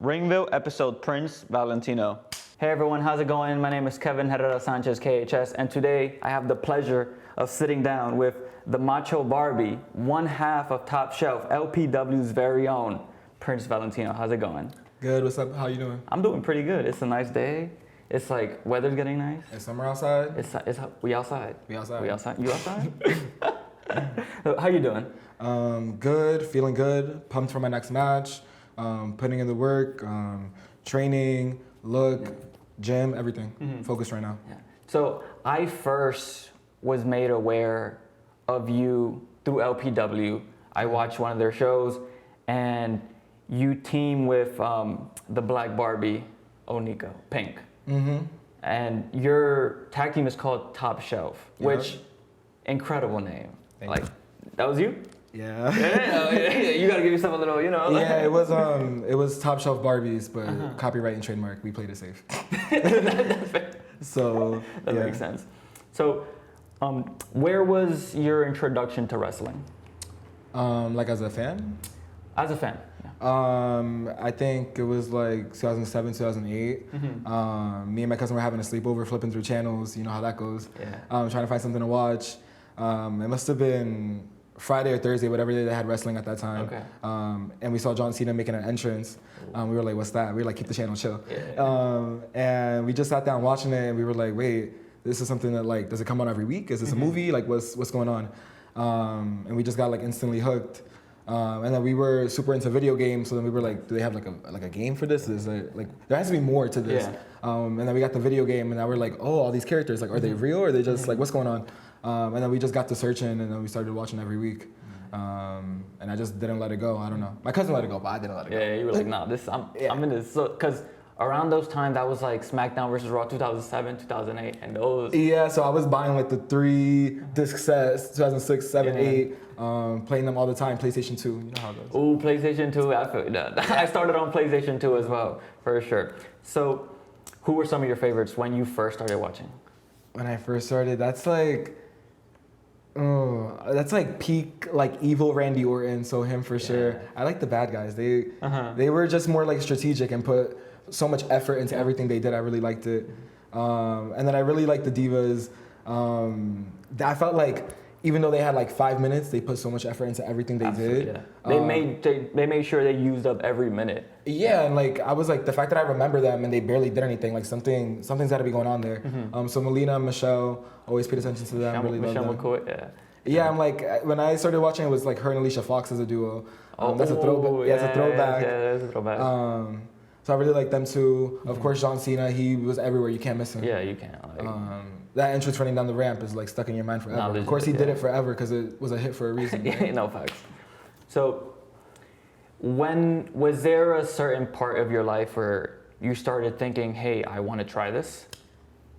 RINGVILLE episode Prince Valentino. Hey everyone, how's it going? My name is Kevin Herrera Sanchez, KHS, and today I have the pleasure of sitting down with the Macho Barbie, one half of Top Shelf, LPW's very own Prince Valentino. How's it going? Good, what's up? How you doing? I'm doing pretty good. It's a nice day. It's like, weather's getting nice. It's summer outside. We outside. We outside. We outside. You outside? How you doing? Good, feeling good, pumped for my next match, putting in the work, training, look, gym, everything. Focused right now. Yeah. So I first was made aware of you through LPW. I watched one of their shows and you team with the Black Barbie, Nico, Pink. And your tag team is called Top Shelf, which incredible name. Thank you. That was you? Yeah. Yeah, you gotta give yourself a little, you know. Yeah, it was Top Shelf Barbies, but copyright and trademark, we played it safe. That's fair. So that makes sense. So, where was your introduction to wrestling? Like as a fan? As a fan. Yeah. I think it was like 2007, 2008. Me and my cousin were having a sleepover, flipping through channels. You know how that goes. Yeah. Trying to find something to watch. It must have been Friday or Thursday, whatever day they had wrestling at that time. Okay. And we saw John Cena making an entrance. We were like, what's that? We were like, keep the channel chill. Yeah. And we just sat down watching it and we were like, wait, this is something that like, does it come on every week? Is this a movie? Like what's going on? And we just got like instantly hooked. And then we were super into video games, so then we were like, do they have like a game for this? Is it like there has to be more to this? Yeah. And then we got the video game, and now we're like, oh, all these characters, like, are they real or are they just like, what's going on? And then we just got to searching, and then we started watching every week. And I just didn't let it go. I don't know. My cousin let it go, but I didn't let it go. Yeah, you were like, nah, I'm in this. So, because around those times, that was like SmackDown versus Raw 2007, 2008, and those. Yeah, so I was buying like the 3-disc sets, 2006, 7, 8, playing them all the time, PlayStation 2, you know how it goes. Ooh, PlayStation 2, I feel that. I started on PlayStation 2 as well, for sure. So, who were some of your favorites when you first started watching? When I first started, that's like peak like evil Randy Orton, so him for sure. I like the bad guys. They were just more like strategic and put so much effort into everything they did. I really liked it. And then I really liked the Divas. I felt like even though they had like 5 minutes, they put so much effort into everything they did. Yeah. They made sure they used up every minute. Yeah, and like I was like, the fact that I remember them and they barely did anything, like something's got to be going on there. So Melina and Michelle, always paid attention to them. Michelle love them. McCoy, yeah. Yeah, I'm like, when I started watching, it was like her and Alicia Fox as a duo. That's a throwback. Yeah, it's a throwback. Yeah, that's a throwback. So I really like them too. Of course, John Cena, he was everywhere. You can't miss him. Yeah, you can't. Like, that entrance running down the ramp is like stuck in your mind forever. Of course, he did it forever because it was a hit for a reason. Right? No facts. So, was there a certain part of your life where you started thinking, hey, I want to try this?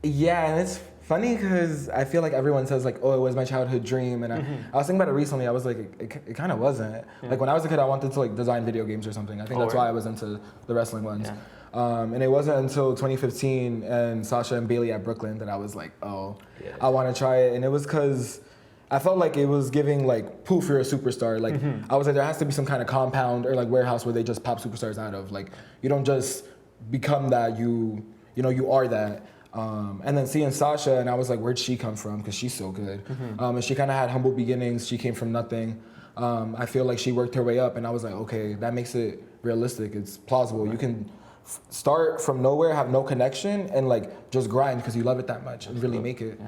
Yeah, and it's funny because I feel like everyone says like, oh, it was my childhood dream. And I was thinking about it recently. I was like, it kind of wasn't. Like when I was a kid, I wanted to like design video games or something. I think that's why I was into the wrestling ones. Yeah. And it wasn't until 2015 and Sasha and Bailey at Brooklyn that I was like, oh, I want to try it. And it was because I felt like it was giving like, poof, you're a superstar. Like I was like, there has to be some kind of compound or like warehouse where they just pop superstars out of. Like you don't just become that, you are that. And then seeing Sasha, and I was like, where'd she come from? Because she's so good. And she kind of had humble beginnings. She came from nothing. I feel like she worked her way up, and I was like, okay, that makes it realistic. It's plausible. You can start from nowhere, have no connection, and like just grind because you love it that much and really make it.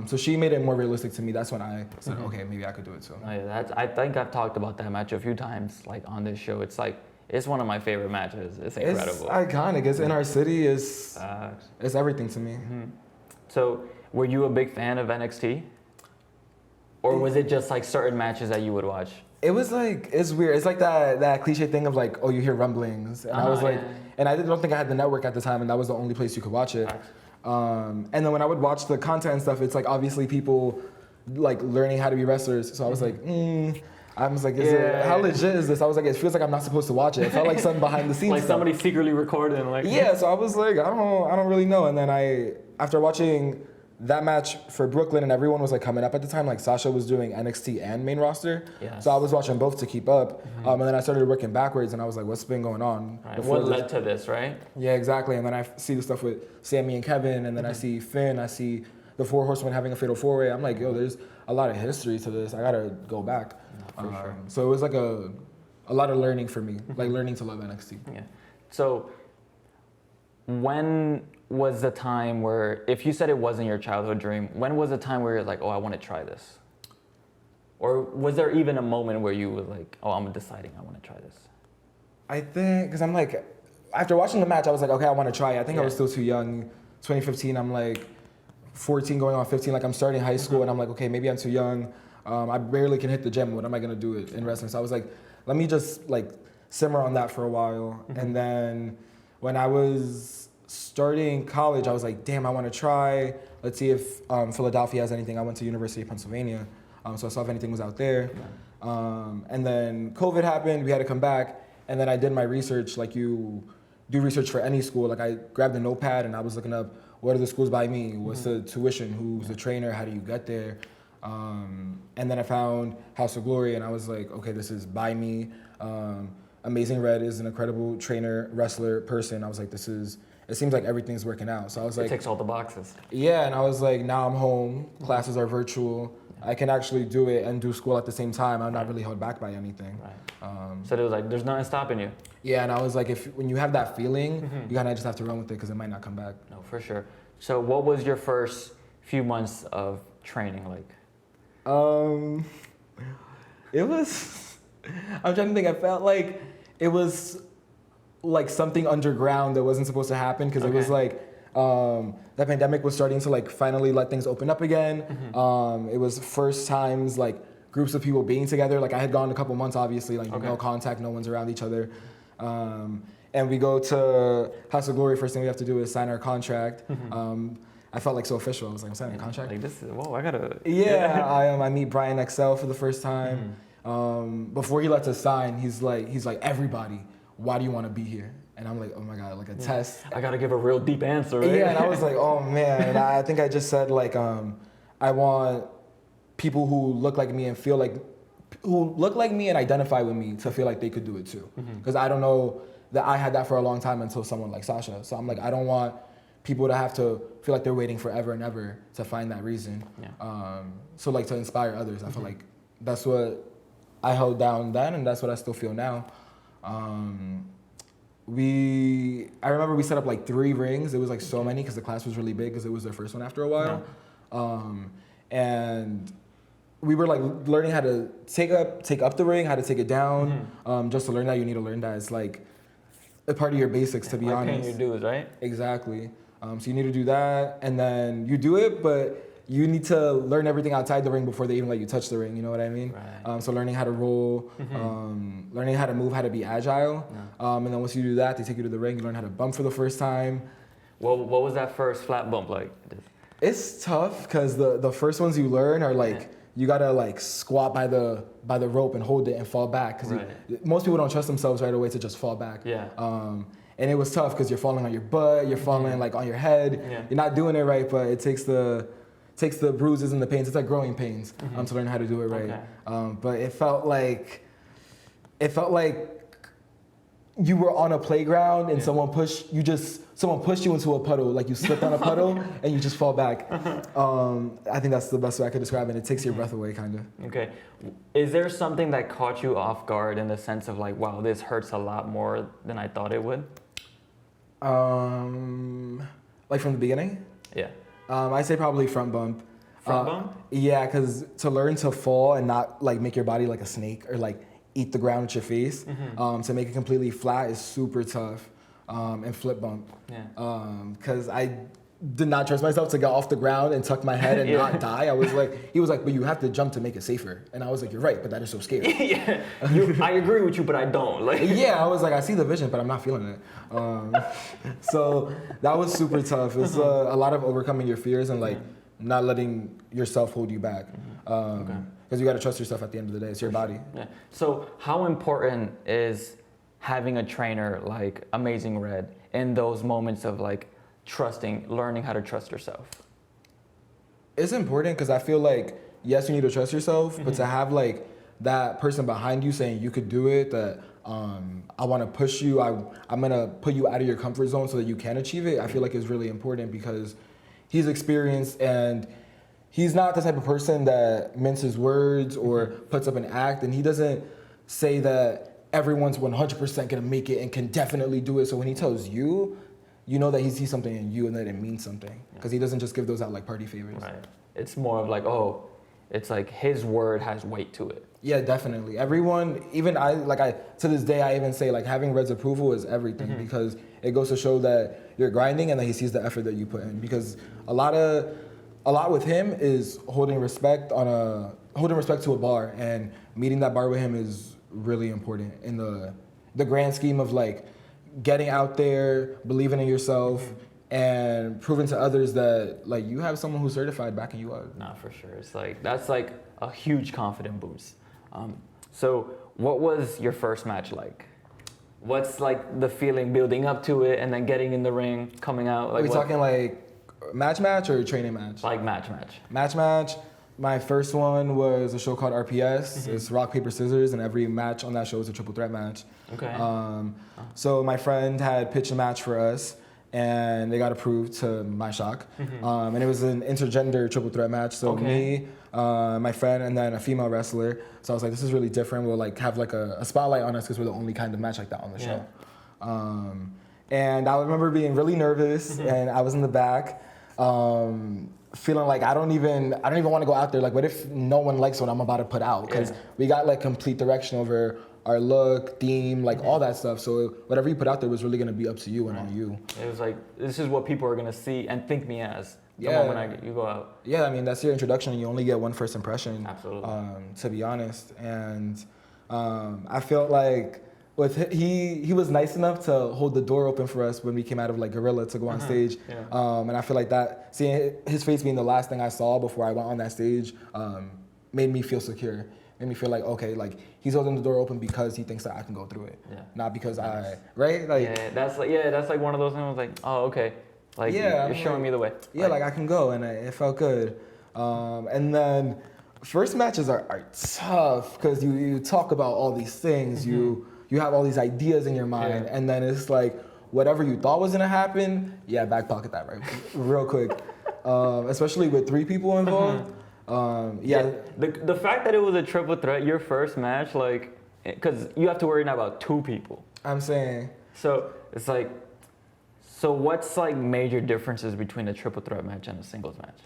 So she made it more realistic to me. That's when I said, okay, maybe I could do it too. Oh, yeah, I think I've talked about that match a few times, like on this show. It's like, it's one of my favorite matches. It's incredible. It's iconic. It's in our city. It's everything to me. So, were you a big fan of NXT? Or was it just like certain matches that you would watch? It was like, it's weird. It's like that cliche thing of like, oh, you hear rumblings. And I was like, and I don't think I had the network at the time, and that was the only place you could watch it. And then when I would watch the content and stuff, it's like obviously people like learning how to be wrestlers. So I was like, I was like, how legit is this? I was like, it feels like I'm not supposed to watch it. It felt like something behind the scenes. Like somebody secretly recording, like. Yeah, so I was like, I don't really know. And then after watching that match for Brooklyn and everyone was like coming up at the time. Like Sasha was doing NXT and main roster. Yes. So I was watching both to keep up. And then I started working backwards and I was like, what's been going on? Right. What led to this, right? Yeah, exactly. And then I see the stuff with Sammy and Kevin, and then I see Finn, I see the Four Horsemen having a fatal four-way. I'm like, yo, there's a lot of history to this. I gotta go back. For sure. So it was like a lot of learning for me, like learning to love NXT. Yeah. So when was the time where, if you said it wasn't your childhood dream, when was the time where you're like, oh, I want to try this? Or was there even a moment where you were like, oh, I'm deciding I want to try this? I think, because I'm like, after watching the match, I was like, okay, I want to try it. I think I was still too young. 2015, I'm like 14 going on 15, like I'm starting high school, and I'm like, okay, maybe I'm too young. I barely can hit the gym. What am I going to do in wrestling? So I was like, let me just like simmer on that for a while. And then when I was starting college, I was like, damn, I want to try. Let's see if Philadelphia has anything. I went to University of Pennsylvania, so I saw if anything was out there. And then COVID happened. We had to come back. And then I did my research, like you do research for any school. Like I grabbed a notepad and I was looking up, what are the schools by me? What's the tuition? Who's the trainer? How do you get there? And then I found House of Glory and I was like, okay, this is by me. Amazing Red is an incredible trainer, wrestler, person. I was like, it seems like everything's working out. So I was like, it ticks all the boxes. Yeah, and I was like, now I'm home. Classes are virtual. I can actually do it and do school at the same time. I'm not really held back by anything. Right. So it was like, there's nothing stopping you. Yeah, and I was like, when you have that feeling, you kind of just have to run with it because it might not come back. No, for sure. So what was your first few months of training like? It was, I'm trying to think, I felt like it was like something underground that wasn't supposed to happen because it was like, the pandemic was starting to like finally let things open up again. It was first times like groups of people being together. Like I had gone a couple months, obviously, like no contact, no one's around each other. And we go to House of Glory. First thing we have to do is sign our contract. I felt like so official. I was like, I'm signing a contract. Like this is, whoa, I gotta. Yeah, I meet Brian XL for the first time. Before he lets us sign, he's like, everybody, why do you want to be here? And I'm like, oh my God, like a test. I gotta give a real deep answer, right? Yeah, and I was like, oh man. And I think I just said like, I want people who look like me and feel like, who look like me and identify with me to feel like they could do it too. Because I don't know that I had that for a long time until someone like Sasha. So I'm like, I don't want people to have to feel like they're waiting forever and ever to find that reason. So like to inspire others. I feel like that's what I held down then, and that's what I still feel now. I remember we set up like 3 rings. It was like so many because the class was really big because it was their first one after a while. And we were like learning how to take up the ring, how to take it down. Just to learn that, you need to learn that. It's like a part of your basics, to be honest. Paying your dues, right? Exactly. So you need to do that, and then you do it, but you need to learn everything outside the ring before they even let you touch the ring, you know what I mean? Right. So learning how to roll, learning how to move, how to be agile. And then once you do that, they take you to the ring, you learn how to bump for the first time. Well, what was that first flat bump like? It's tough, because the first ones you learn are like, you gotta like squat by the rope and hold it and fall back. Because most people don't trust themselves right away to just fall back. And it was tough because you're falling on your butt, you're falling like on your head. You're not doing it right, but it takes the bruises and the pains. It's like growing pains to learn how to do it right. But it felt like you were on a playground and someone pushed you into a puddle, like you slipped on a puddle and you just fall back. I think that's the best way I could describe it. It takes your breath away, kind of. Okay. Is there something that caught you off guard in the sense of like, wow, this hurts a lot more than I thought it would? Like from the beginning? Yeah. I say probably front bump. Front bump? Yeah, because to learn to fall and not like make your body like a snake or like eat the ground with your face, to make it completely flat is super tough. And flip bump. Because I did not trust myself to get off the ground and tuck my head and not die. He was like, but you have to jump to make it safer. And I was like, you're right, but that is so scary. I agree with you, but I don't. Like. I was like, I see the vision, but I'm not feeling it. So that was super tough. It's a lot of overcoming your fears and like not letting yourself hold you back. Because you got to trust yourself at the end of the day. It's your body. So how important is having a trainer like Amazing Red in those moments of like learning how to trust yourself? It's important because I feel like, yes, you need to trust yourself, but to have like that person behind you saying you could do it, that I want to push you, I'm going to put you out of your comfort zone so that you can achieve it, I feel like is really important because he's experienced and he's not the type of person that minces words or puts up an act, and he doesn't say that everyone's 100% going to make it and can definitely do it. So when he tells you, you know that he sees something in you and that it means something. Because he doesn't just give those out like party favors. Right. It's more of like, it's like his word has weight to it. Yeah, definitely. Everyone, even to this day, I even say like having Red's approval is everything because it goes to show that you're grinding and that he sees the effort that you put in. Because a lot with him is holding respect to a bar, and meeting that bar with him is really important in the grand scheme of like getting out there, believing in yourself, and proving to others that like you have someone who's certified backing you up. Nah, for sure. It's like that's like a huge confidence boost. So what was your first match like? What's like the feeling building up to it and then getting in the ring, coming out? Like, are we talking like match or training match? Like match. Match. My first one was a show called RPS. It's rock, paper, scissors, and every match on that show is a triple threat match. Okay. So my friend had pitched a match for us, and they got approved to my shock. And it was an intergender triple threat match. So me, my friend, and then a female wrestler. So I was like, this is really different. We'll like have like a spotlight on us because we're the only kind of match like that on the show. And I remember being really nervous, and I was in the back. Feeling like I don't even want to go out there. Like, what if no one likes what I'm about to put out? Because we got like complete direction over our look, theme, like all that stuff. So whatever you put out there was really gonna be up to you and on you. It was like, this is what people are gonna see and think me as the moment you go out. Yeah, I mean that's your introduction, and you only get one first impression. Absolutely. To be honest, and I felt like he was nice enough to hold the door open for us when we came out of like Gorilla to go on stage. And I feel like that, seeing his face being the last thing I saw before I went on that stage, made me feel secure. Made me feel like, okay, like he's holding the door open because he thinks that I can go through it. Not because right? Like that's like one of those things like, oh, okay. Like you're showing me the way. Yeah, like I can go, and it felt good. And then first matches are tough because you talk about all these things, you have all these ideas in your mind, and then it's like whatever you thought was gonna happen, back pocket that right real quick. Especially with 3 people involved. The fact that it was a triple threat, your first match, like, because you have to worry now about 2 people. I'm saying. So it's like, so what's like major differences between a triple threat match and a singles match?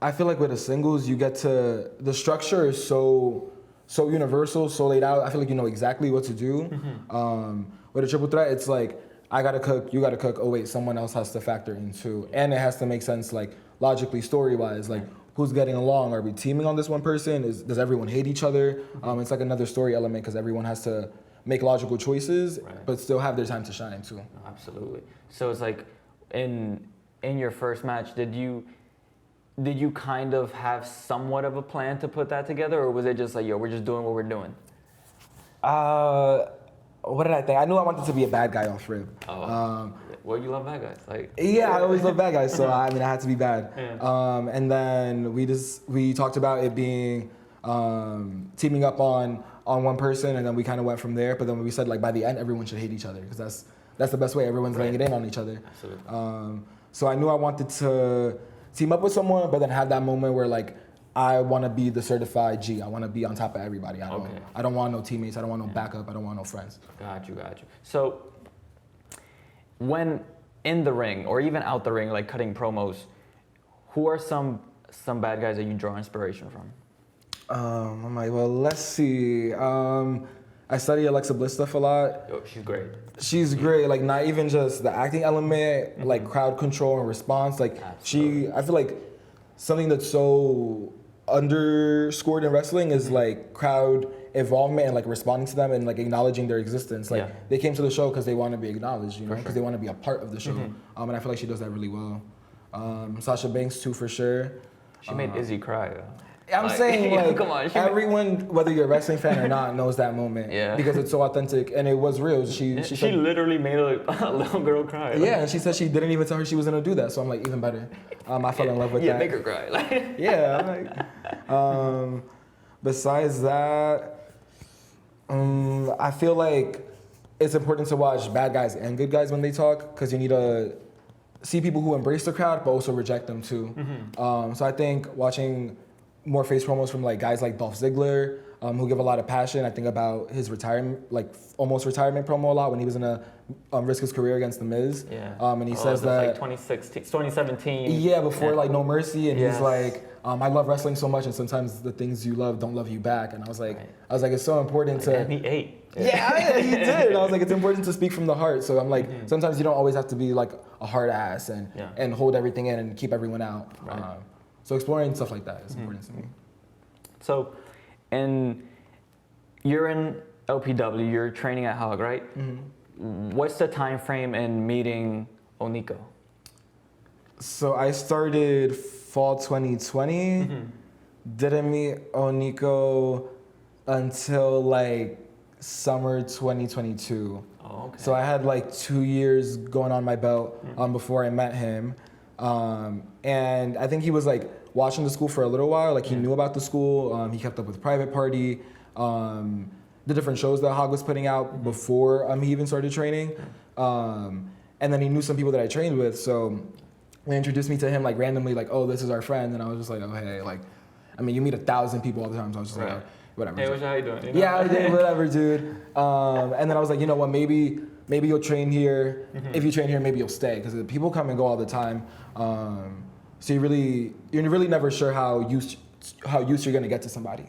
I feel like with a singles, you get to, the structure is so universal, so laid out. I feel like you know exactly what to do. With a triple threat, it's like, I gotta cook, you gotta cook. Oh wait, someone else has to factor in too. And it has to make sense, like logically, story-wise, like who's getting along? Are we teaming on this one person? Does everyone hate each other? It's like another story element because everyone has to make logical choices, but still have their time to shine too. Absolutely. So it's like, in your first match, did you kind of have somewhat of a plan to put that together, or was it just like, yo, we're just doing what we're doing? What did I think? I knew I wanted to be a bad guy off rip. Well, you love bad guys, like. Yeah, I always love bad guys, so I mean, I had to be bad. And then we talked about it being teaming up on one person, and then we kind of went from there. But then we said like by the end, everyone should hate each other because that's the best way. Everyone's laying it in on each other. Absolutely. So I knew I wanted to team up with someone, but then have that moment where like I want to be the certified G. I want to be on top of everybody. I don't want no teammates. I don't want no backup. I don't want no friends. Got you. So when in the ring or even out the ring, like cutting promos, who are some bad guys that you draw inspiration from? I'm like, well, let's see. I study Alexa Bliss stuff a lot. Oh, she's great. She's great. Like not even just the acting element, like crowd control and response. Like I feel like something that's so underscored in wrestling is like crowd involvement and like responding to them and like acknowledging their existence. Like they came to the show because they want to be acknowledged, you know, because they want to be a part of the show. And I feel like she does that really well. Sasha Banks too, for sure. She made Izzy cry. I'm saying, like, come on, everyone, whether you're a wrestling fan or not, knows that moment. Yeah. Because it's so authentic, and it was real. She said, literally made a little girl cry. yeah, and she said she didn't even tell her she was gonna do that. So I'm like, even better. I fell in love with that. Yeah, make her cry. Like. Yeah. Like, besides that, I feel like it's important to watch bad guys and good guys when they talk, because you need to see people who embrace the crowd but also reject them too. So I think watching more face promos from like guys like Dolph Ziggler, who give a lot of passion. I think about his retirement, like almost retirement promo a lot when he was in a risk his career against The Miz. Yeah. And he says that like 2017. Yeah, before like No Mercy, and Yes. he's like, I love wrestling so much, and sometimes the things you love don't love you back. And I was like, it's so important to. And he ate. Yeah, he did. And I was like, it's important to speak from the heart. So I'm like, sometimes you don't always have to be like a hard ass and hold everything in and keep everyone out. Right. So exploring stuff like that is important to me. So, and you're in LPW, you're training at Hog, right? What's the time frame in meeting Oniko? So I started fall 2020. Didn't meet Oniko until like summer 2022. Oh, okay. So I had like 2 years going on my belt before I met him. And I think he was like watching the school for a little while. Like he knew about the school. He kept up with Private Party, the different shows that Hog was putting out before he even started training. And then he knew some people that I trained with. So they introduced me to him like randomly, like, oh, this is our friend. And I was just like, oh, hey, like, I mean, you meet 1,000 people all the time. So I was just like, whatever. Hey, how you doing? You know? Yeah, I did, whatever, dude. And then I was like, you know what, maybe you'll train here. If you train here, maybe you'll stay, because people come and go all the time. So you're really never sure how used you're gonna get to somebody,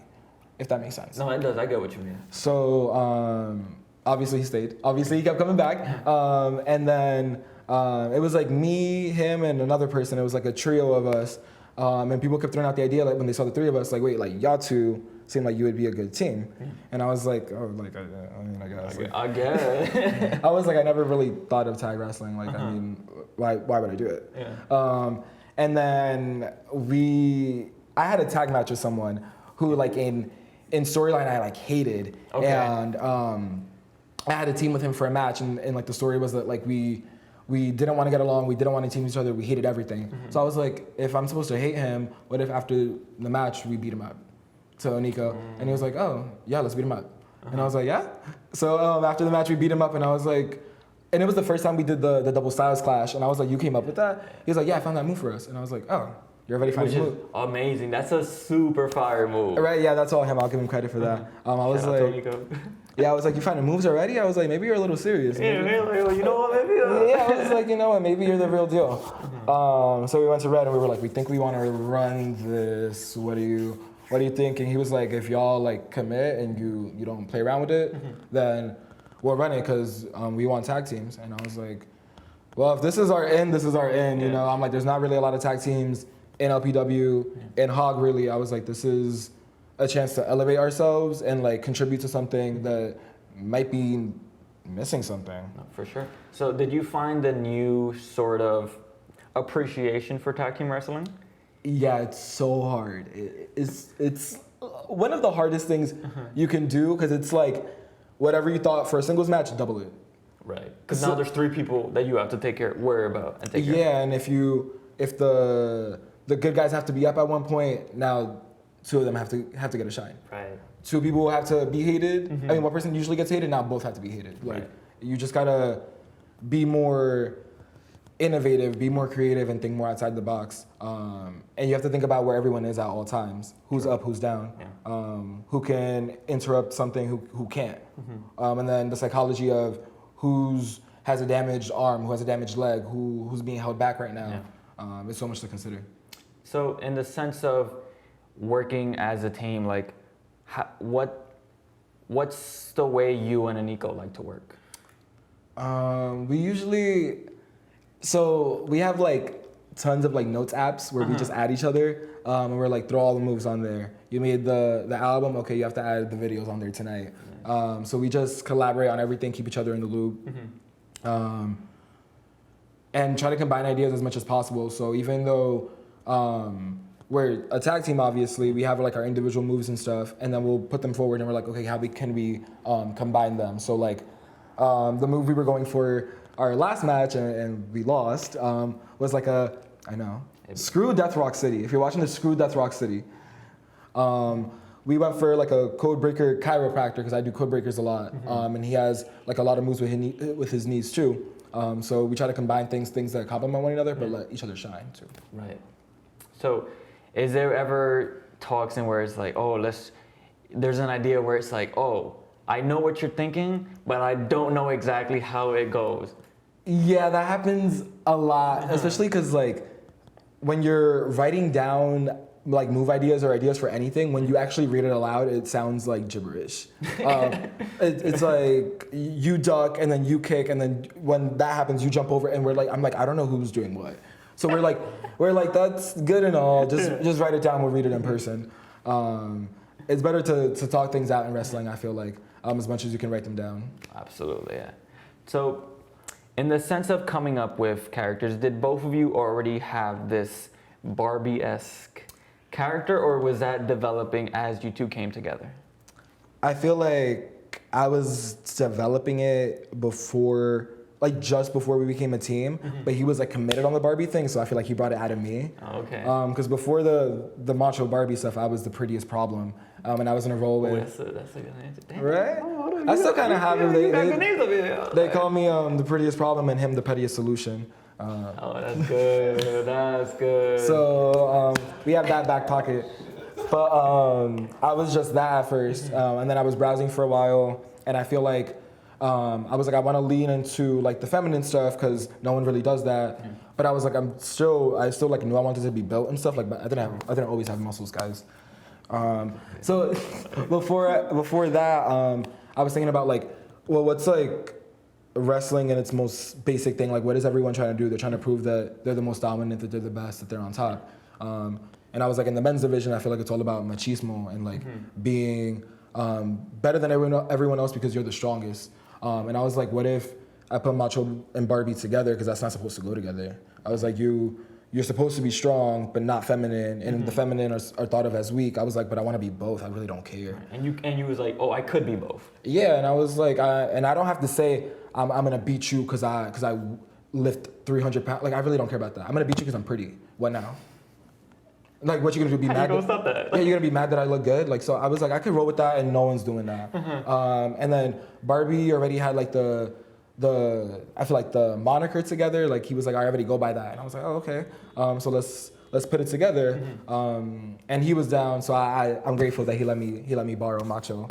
if that makes sense. No, it does. I get what you mean. So obviously he stayed. Obviously he kept coming back. And then it was like me, him, and another person. It was like a trio of us. And people kept throwing out the idea, like when they saw the three of us, like, wait, like y'all two seemed like you would be a good team. And I was like, oh, like, I guess. Like, I guess. I was like, I never really thought of tag wrestling. Like, I mean, why would I do it? Yeah. And then I had a tag match with someone who, like, in storyline I like hated. Okay. And I had a team with him for a match, and like the story was that like we didn't want to get along, we didn't want to team each other, we hated everything. So I was like, if I'm supposed to hate him, what if after the match we beat him up? To Oniko. And he was like, oh, yeah, let's beat him up. And I was like, yeah? So after the match we beat him up, and I was like, and it was the first time we did the double styles clash, and I was like, you came up with that? He was like, yeah, I found that move for us. And I was like, oh, you already found Which the is move. amazing. That's a super fire move. Right, yeah, that's all him. I'll give him credit for that. I was Shout out like, to Oniko. yeah, I was like, you finding moves already? I was like, maybe you're a little serious. Yeah, like, you know what, maybe. Yeah, I was like, you know what, maybe you're the real deal. So we went to Red and we were like, we think we want to run this. What do you think? And he was like, if y'all like commit and you don't play around with it, then we'll run it, because we want tag teams. And I was like, well, if this is our end, this is our end. You know, I'm like, there's not really a lot of tag teams in LPW, in Hog really. I was like, this is a chance to elevate ourselves and like contribute to something that might be missing something. No, for sure. So did you find a new sort of appreciation for tag team wrestling? Yeah, it's so hard. It's one of the hardest things you can do, because it's like whatever you thought for a singles match, double it. Right. Because now there's three people that you have to worry about and take care of. Yeah, and if the good guys have to be up at one point, now two of them have to get a shine. Right. Two people will have to be hated. I mean, one person usually gets hated, now both have to be hated. Like, you just gotta be more innovative, be more creative, and think more outside the box. And you have to think about where everyone is at all times. Who's up, who's down. Who can interrupt something, who can't. And then the psychology of who's has a damaged arm, who has a damaged leg, who's being held back right now. It's so much to consider. So in the sense of working as a team, like what's the way you and Oniko like to work? We have like tons of like notes apps where we just add each other, and we're like, throw all the moves on there. You made the album, okay, you have to add the videos on there tonight. So we just collaborate on everything, keep each other in the loop, and try to combine ideas as much as possible. So even though we're a tag team, obviously. We have like our individual moves and stuff, and then we'll put them forward, and we're like, okay, can we combine them? So like, the move we were going for our last match, and we lost, was like Screw Death Rock City. If you're watching the Screw Death Rock City, we went for like a code breaker chiropractor, because I do code breakers a lot, and he has like a lot of moves with his knees too. So we try to combine things that complement one another, but let each other shine too. Right. So, is there ever talks in where it's like, there's an idea where it's like, I know what you're thinking, but I don't know exactly how it goes. Yeah, that happens a lot, especially because like when you're writing down like move ideas or ideas for anything, when you actually read it aloud, it sounds like gibberish. It's like you duck and then you kick, and then when that happens, you jump over, and I'm like, I don't know who's doing what. So we're like, that's good and all. Just write it down. We'll read it in person. It's better to talk things out in wrestling, I feel like, as much as you can write them down. Absolutely, yeah. So, in the sense of coming up with characters, did both of you already have this Barbie-esque character, or was that developing as you two came together? I feel like I was developing it before, like just before we became a team, but he was like committed on the Barbie thing, so I feel like he brought it out of me. Oh, okay. Because before the Macho Barbie stuff, I was the prettiest problem, and I was in a role with. That's a good answer. Damn. Right? Oh, I still kind of have him. They call me the prettiest problem and him the pettiest solution. That's good. That's good. So we have that back pocket. But I was just that at first, and then I was browsing for a while, and I feel like I was like, I want to lean into like the feminine stuff because no one really does that. But I was like, I still like knew I wanted to be built and stuff. Like, but I didn't always have muscles, guys. So before that, I was thinking about like, well, what's like wrestling in its most basic thing? Like, what is everyone trying to do? They're trying to prove that they're the most dominant, that they're the best, that they're on top. And I was like, in the men's division, I feel like it's all about machismo and like being better than everyone else because you're the strongest. And I was like, what if I put Macho and Barbie together, because that's not supposed to go together. I was like, you're supposed to be strong, but not feminine, and the feminine are thought of as weak. I was like, but I want to be both. I really don't care. And you was like, I could be both. Yeah, and I was like, and I don't have to say I'm gonna beat you because I lift 300 pounds. Like, I really don't care about that. I'm gonna beat you because I'm pretty. What now? Like, what you gonna do? Be mad? How you gonna stop that? Yeah, you're gonna be mad that I look good. Like, so I was like, I could roll with that, and no one's doing that. And then Barbie already had like I feel like the moniker together. Like, he was like, I already go by that, and I was like, oh, okay. So let's put it together. And he was down, so I'm grateful that he let me borrow Macho,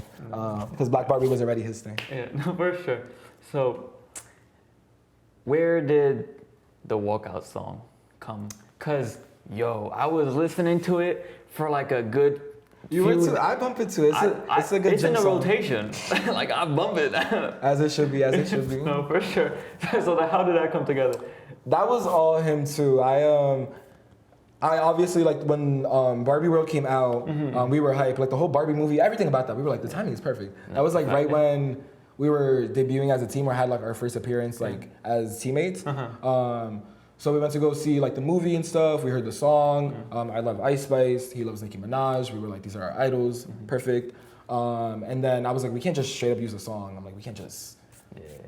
because Black Barbie was already his thing. Yeah, no, for sure. So, where did the walkout song come? Cause I was listening to it for like a good. I bump it too. It's a good. It's in a song. rotation. Like, I bump it. As it should be. As it should be. No, for sure. So how did that come together? That was all him too. I obviously, like, when Barbie World came out, we were hyped. Like, the whole Barbie movie, everything about that, we were like, the timing is perfect. That was like right when we were debuting as a team, or had like our first appearance like as teammates. So we went to go see like the movie and stuff. We heard the song. I love Ice Spice. He loves Nicki Minaj. We were like, these are our idols. Perfect. And then I was like, we can't just straight up use a song. I'm like, we can't just,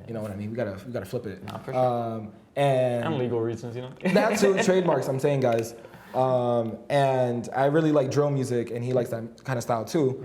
you know what I mean? We gotta flip it. Nah, for sure. And legal reasons, you know. That's two trademarks. I'm saying, guys. And I really like drill music, and he likes that kind of style too.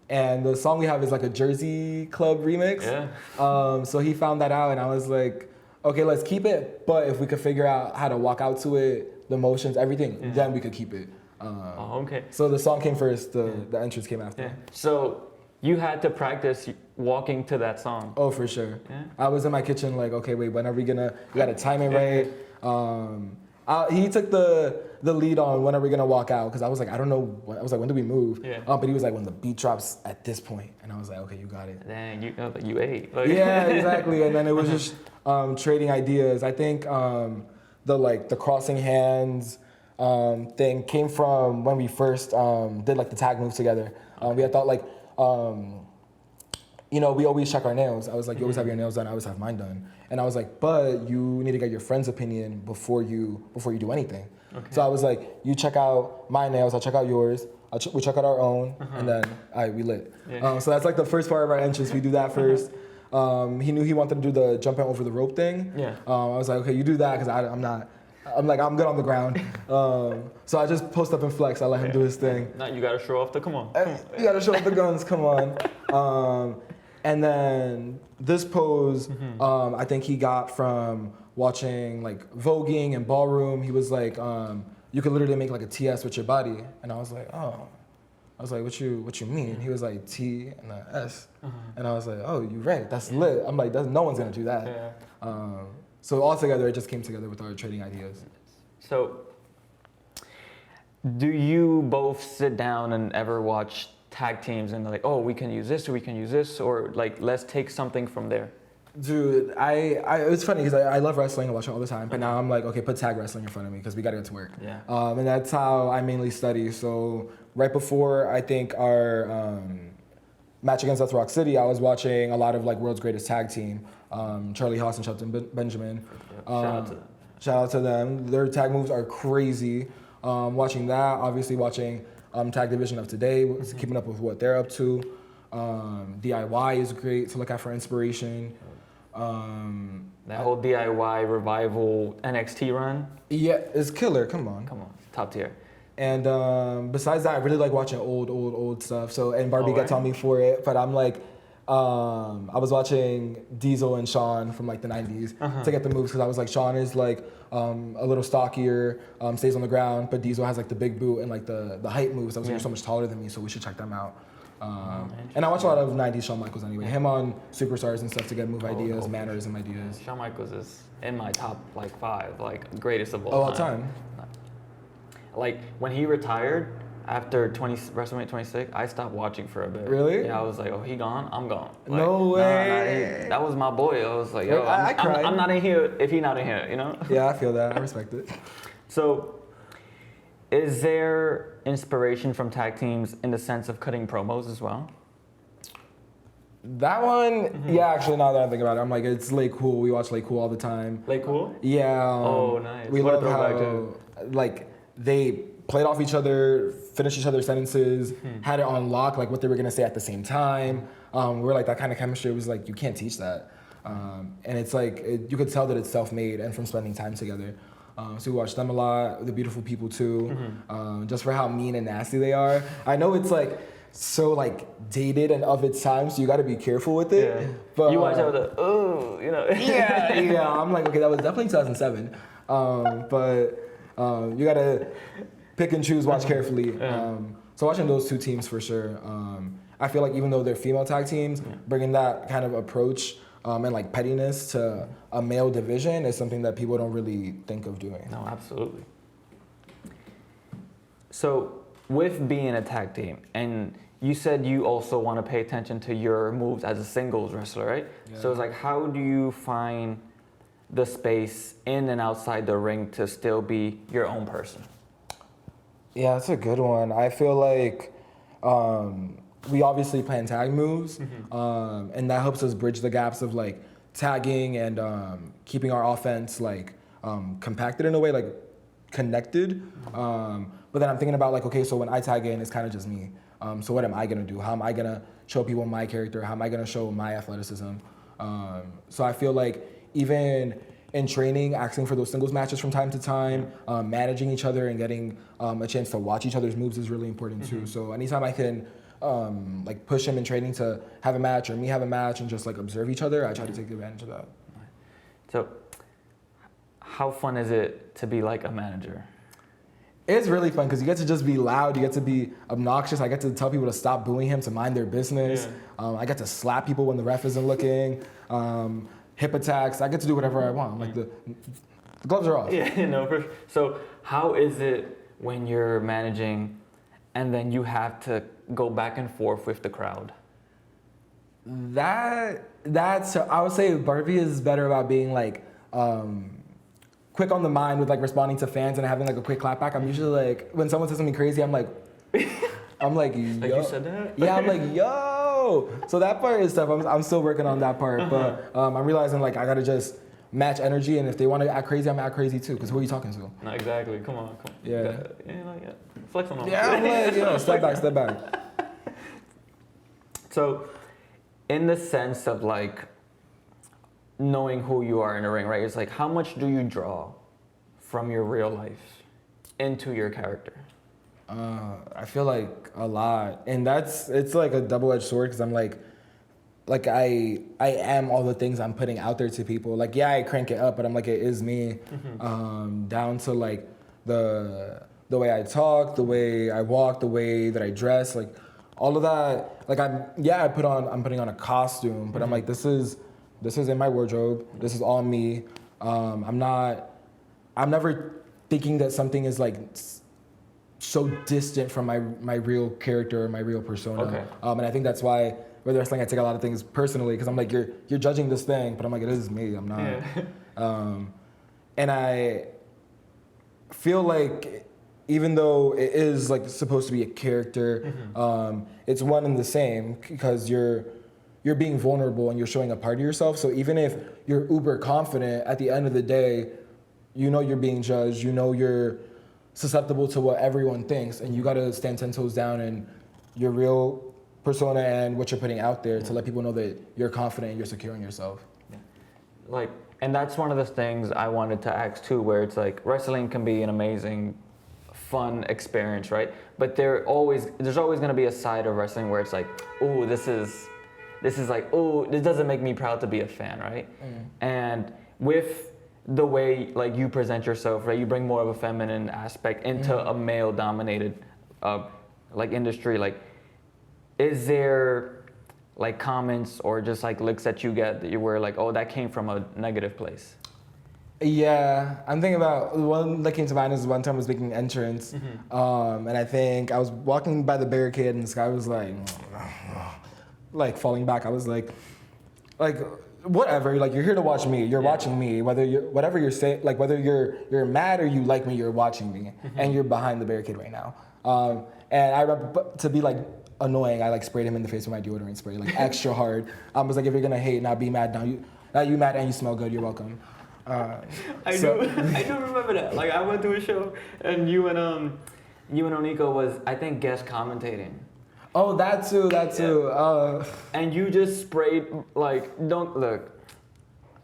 And the song we have is like a Jersey Club remix. Yeah. So he found that out, and I was like, okay, let's keep it. But if we could figure out how to walk out to it, the motions, everything, then we could keep it. Okay. So the song came first, the entrance came after. Yeah. So you had to practice walking to that song. Oh, for sure. Yeah. I was in my kitchen like, okay, wait, when are we gonna? We gotta time it right. He took the lead on when are we gonna walk out, because I was like, I don't know. I was like, when do we move? Yeah. But he was like, when the beat drops at this point, and I was like, okay, you got it. Dang, you ate. Like, Yeah, exactly. And then it was just trading ideas. I think the crossing hands thing came from when we first did like the tag move together. We had thought like, we always check our nails. I was like, you always have your nails done. I always have mine done. And I was like, but you need to get your friend's opinion before you do anything. So I was like, you check out my nails, I'll check out yours. We check out our own, and then we lit. Yeah. So that's like the first part of our entrance. We do that first. He knew he wanted to do the jumping over the rope thing. Yeah. I was like, okay, you do that because I'm not. I'm like, I'm good on the ground. So I just post up and flex. I let him do his thing. Now you gotta show off the come on. You gotta show off the guns. Come on. And then this pose, I think he got from watching like voguing and ballroom. He was like, you could literally make like a TS with your body. And I was like, oh. I was like, what you mean? He was like, T and a S. And I was like, oh, you're right. That's lit. I'm like, no one's gonna do that. Yeah. So all together, it just came together with our trading ideas. So, do you both sit down and ever watch tag teams and like, oh, we can use this, or we can use this, or like, let's take something from there? Dude, it's funny because I love wrestling, I watch it all the time, but now I'm like, okay, put tag wrestling in front of me because we gotta get to work. Yeah. And that's how I mainly study. So right before I think our match against Death Rock City, I was watching a lot of like World's Greatest Tag Team, Charlie Haas and Shelton Benjamin. Shout out to them. Shout out to them. Their tag moves are crazy. Watching that, obviously watching Tag Division of today, keeping up with what they're up to. DIY is great to look at for inspiration. That whole DIY revival NXT run. Yeah, it's killer. Come on, Top tier. And besides that, I really like watching old stuff. So and Barbie gets on me for it, but I'm like, I was watching Diesel and Sean from like the 90s to get the moves because I was like, Sean is like a little stockier, stays on the ground, but Diesel has like the big boot and like the height moves. I was like, you're so much taller than me, so we should check them out. And I watch a lot of 90s Shawn Michaels anyway. Him on Superstars and stuff to get move ideas, mannerism ideas. Shawn Michaels is in my top like 5, like greatest of all all time. Like when he retired after WrestleMania 26, I stopped watching for a bit. Really? Yeah, I was like, oh, he gone, I'm gone. Like, No way. that was my boy. I was like, yo, I cried. I'm not in here if he not in here, you know? Yeah, I feel that. I respect it. So, is there inspiration from tag teams in the sense of cutting promos as well? That one, yeah, actually, now that I think about it, I'm like, it's Lay Cool. We watch Lay Cool all the time. Lay Cool? Yeah. Oh, nice. We What a love throwback, how, too. like, they played off each other, finished each other's sentences, had it on lock, like what they were gonna say at the same time. We were like, that kind of chemistry was like, you can't teach that. And it's like, you could tell that it's self-made and from spending time together. So we watch them a lot, The Beautiful People too, just for how mean and nasty they are. I know it's like, so like dated and of its time, so you gotta be careful with it. Yeah. But You watch that with a, oh, you know. yeah. I'm like, okay, that was definitely 2007. But you gotta pick and choose, watch carefully. So watching those two teams for sure. I feel like even though they're female tag teams, bringing that kind of approach and like pettiness to a male division is something that people don't really think of doing. No, absolutely. So with being a tag team, and you said you also want to pay attention to your moves as a singles wrestler, right? Yeah. So it's like, how do you find the space in and outside the ring to still be your own person? Yeah, that's a good one. I feel like we obviously plan tag moves, and that helps us bridge the gaps of like tagging and keeping our offense like compacted in a way, like connected. But then I'm thinking about like, okay, so when I tag in, it's kind of just me. So what am I gonna do? How am I gonna show people my character? How am I gonna show my athleticism? So I feel like even in training, asking for those singles matches from time to time, managing each other and getting a chance to watch each other's moves is really important too. So anytime I can like push him in training to have a match or me have a match and just like observe each other, I try to take advantage of that. So how fun is it to be like a manager? It's really fun because you get to just be loud, you get to be obnoxious, I get to tell people to stop booing him, to mind their business. I get to slap people when the ref isn't looking. Hip attacks, I get to do whatever I want. Like the gloves are off. Yeah, no, for sure. So how is it when you're managing and then you have to go back and forth with the crowd? That's I would say Barbie is better about being like quick on the mind with like responding to fans and having like a quick clap back. I'm usually like, when someone says something crazy, I'm like, yo. Like you said that? Yeah, I'm like, yo. So that part is stuff, I'm still working on that part, but I'm realizing like I gotta just match energy, and if they want to act crazy, I'm gonna act crazy too. Because who are you talking to? No, exactly. Come on. Yeah. Yeah. Flex on them. Yeah, I'm like, step back. So, in the sense of like knowing who you are in a ring, right? It's like, how much do you draw from your real life into your character? I feel like a lot, and it's like a double-edged sword because I'm like I am all the things I'm putting out there to people. Like, yeah, I crank it up, but I'm like, it is me, down to like the way I talk, the way I walk, the way that I dress, like all of that. Like I'm putting on a costume, but I'm like, this is in my wardrobe. This is all me. I'm never thinking that something is like so distant from my real character or my real persona. Okay. And I think that's why with wrestling I take a lot of things personally because I'm like, you're judging this thing, but I'm like, it is me. I'm not. Yeah. And I feel like even though it is like supposed to be a character, it's one and the same because you're being vulnerable and you're showing a part of yourself. So even if you're uber confident, at the end of the day, you know you're being judged. You know you're susceptible to what everyone thinks, and you got to stand 10 toes down in your real persona and what you're putting out there to let people know that you're confident and you're secure in yourself. Yeah. Like, and that's one of the things I wanted to ask too, where it's like wrestling can be an amazing, fun experience, right? But there's always going to be a side of wrestling where it's like, oh, this is like, oh, this doesn't make me proud to be a fan, right? And with the way like you present yourself, right, you bring more of a feminine aspect into a male-dominated like industry. Like, is there like comments or just like looks that you get that you were like, oh, that came from a negative place? Yeah, I'm thinking about the one that came to mind is one time I was making an entrance, and I think I was walking by the barricade and this guy was like falling back. I was like whatever, like you're here to watch me. You're watching me, whether you're saying, like whether you're mad or you like me, you're watching me, and you're behind the barricade right now. And I remember to be like annoying, I like sprayed him in the face with my deodorant spray, like extra hard. I was like, if you're gonna hate, not be mad, now you mad and you smell good, you're welcome. I do remember that. Like I went to a show and you and Oniko was, I think, guest commentating. Oh, that too. Yeah. And you just sprayed, like, don't look,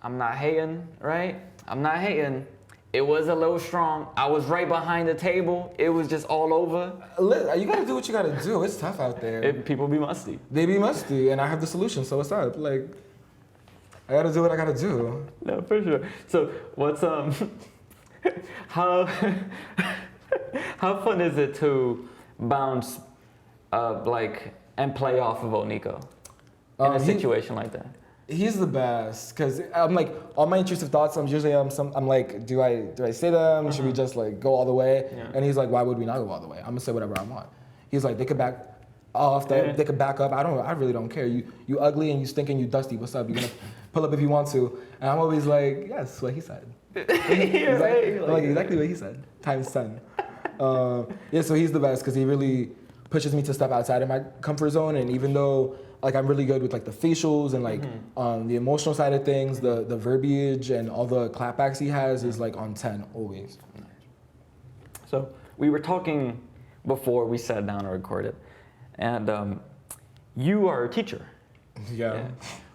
I'm not hating, right? I'm not hating. It was a little strong. I was right behind the table. It was just all over. You gotta do what you gotta do. It's tough out there. People be musty. They be musty, and I have the solution, so what's up? Like, I gotta do what I gotta do. No, for sure. So what's, how fun is it to bounce like and play off of Oniko in a situation like that? He's the best because I'm like all my intrusive thoughts. I'm like, do I say them? Should we just like go all the way? Yeah. And he's like, why would we not go all the way? I'm gonna say whatever I want. He's like, they could back off. They could back up. I really don't care. You ugly and you stink and you dusty. What's up? You gonna pull up if you want to? And I'm always like, yes, what he said. Exactly what he said. Times 10. Yeah, so he's the best because he really pushes me to step outside of my comfort zone. And even though like I'm really good with like the facials and like the emotional side of things, the verbiage and all the clapbacks he has is like on 10 always. So we were talking before we sat down and recorded, and you are a teacher. Yeah.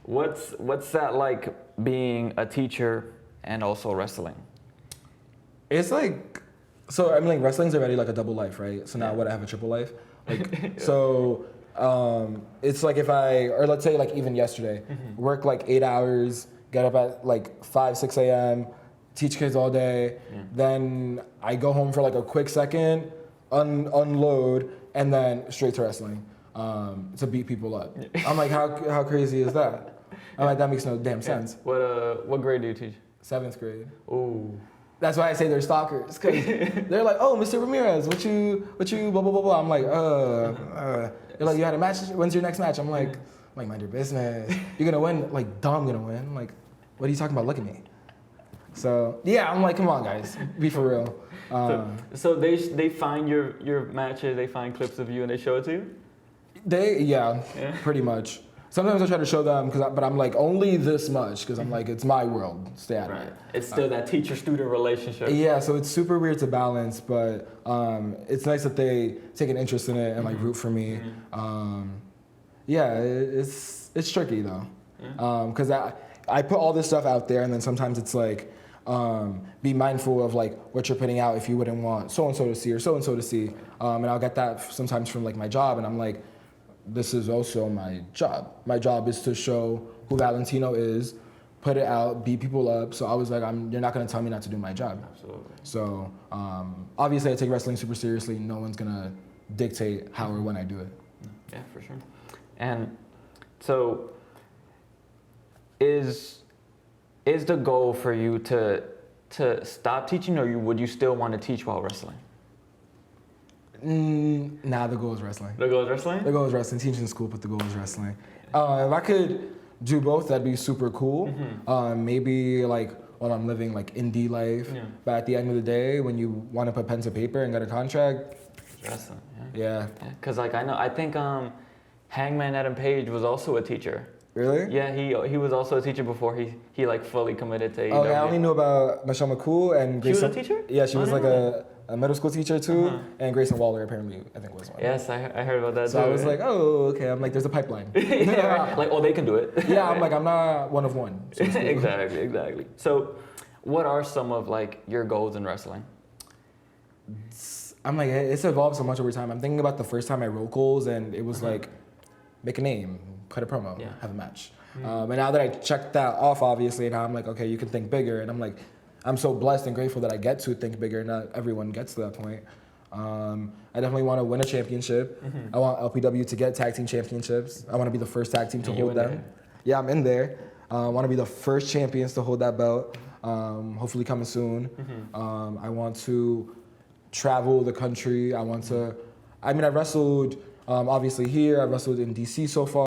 What's that like being a teacher and also wrestling? It's like, so I mean like wrestling's already like a double life, right? So now what, I have a triple life? Like so it's like or let's say like even yesterday, work like 8 hours, get up at like 5, 6 a.m., teach kids all day, then I go home for like a quick second, unload, and then straight to wrestling to beat people up. I'm like, how crazy is that? I'm like, that makes no damn sense. What grade do you teach? 7th grade. Ooh. That's why I say they're stalkers, because they're like, oh, Mr. Ramirez, what you, blah, blah, blah, blah. I'm like, they're like, you had a match, when's your next match? I'm like, mind your business. You're gonna win, like, dumb gonna win. I'm like, what are you talking about? Look at me. So, yeah, I'm like, come on, guys, be for real. So they find your matches, they find clips of you and they show it to you? Yeah, pretty much. Sometimes I try to show them, but I'm like, only this much, because I'm like, it's my world, stay out of Right. it. It's still that teacher-student relationship. Yeah, so it's super weird to balance, but it's nice that they take an interest in it and like root for me. Yeah, it's tricky though, because I put all this stuff out there, and then sometimes it's like, be mindful of like what you're putting out if you wouldn't want so and so to see or so and so to see, and I'll get that sometimes from like my job, and I'm like, this is also my job. My job is to show who Valentino is, put it out, beat people up. So I was like, you're not gonna tell me not to do my job. Absolutely. So obviously I take wrestling super seriously. No one's gonna dictate how or when I do it. Yeah, for sure. And so is the goal for you to stop teaching, or would you still want to teach while wrestling? Nah, the goal is wrestling. The goal is wrestling? The goal is wrestling. Teaching school, but the goal is wrestling. If I could do both, that'd be super cool. Maybe like when I'm living like indie life, but at the end of the day, when you want to put pen to paper and get a contract, Wrestling. yeah. Because like I think Hangman Adam Page was also a teacher. Really? Yeah, he was also a teacher before he like fully committed to AEW. Oh yeah, I only knew about Michelle McCool and Grace. She was a teacher? Yeah, she was I like didn't a middle school teacher too, and Grayson Waller apparently I think was one. Yes, I heard about that So too. I was like, oh okay. I'm like, there's a pipeline. yeah, right. Like, oh, they can do it. Yeah, I'm like, I'm not one of one. So to speak. Exactly. So, what are some of like your goals in wrestling? I'm like, it's evolved so much over time. I'm thinking about the first time I wrote goals, and it was like, make a name, cut a promo, have a match. And now that I checked that off, obviously, now I'm like, okay, you can think bigger. And I'm like, I'm so blessed and grateful that I get to think bigger. Not everyone gets to that point. I definitely want to win a championship. I want LPW to get tag team championships. I want to be the first tag team to hold them. there. Yeah, I'm in there. I want to be the first champions to hold that belt. Hopefully coming soon. I want to travel the country. I mean, I wrestled obviously here. I wrestled in DC so far.